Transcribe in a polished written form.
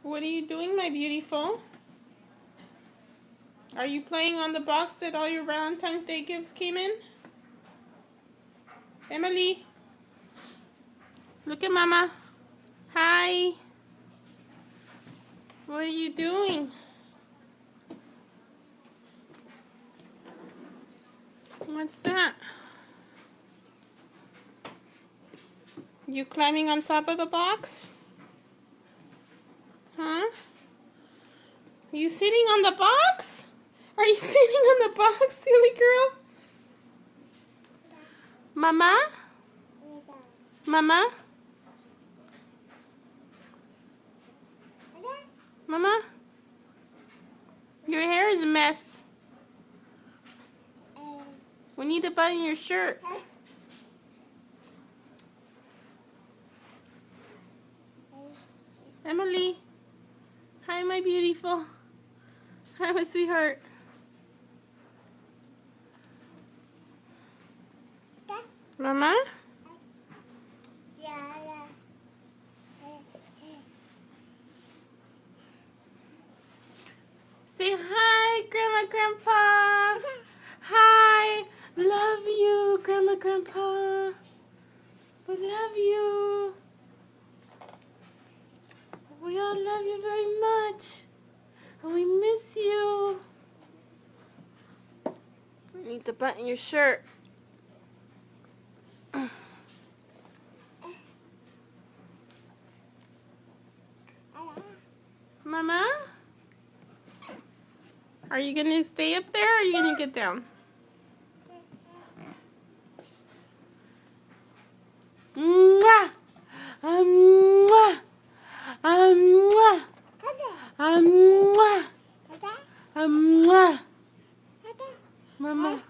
What are you doing, my beautiful? Are you playing on the box that all your Valentine's Day gifts came in? Emily, look at Mama. Hi. What are you doing? What's that? You climbing on top of the box? Huh? Are you sitting on the box? Are you sitting on the box, silly girl? Mama? Mama? Mama? Your hair is a mess. We need to button your shirt. Emily. Hi, my beautiful. Hi, my sweetheart. Mama? Say hi, Grandma, Grandpa. Hi. Love you, Grandma, Grandpa. We love you. We all love you very much. And we miss you. You need to button your shirt. Mama? Are you going to stay up there or are you going to get down? Mwah! Mwah! Mwah! Mwah! Mwah! Mama.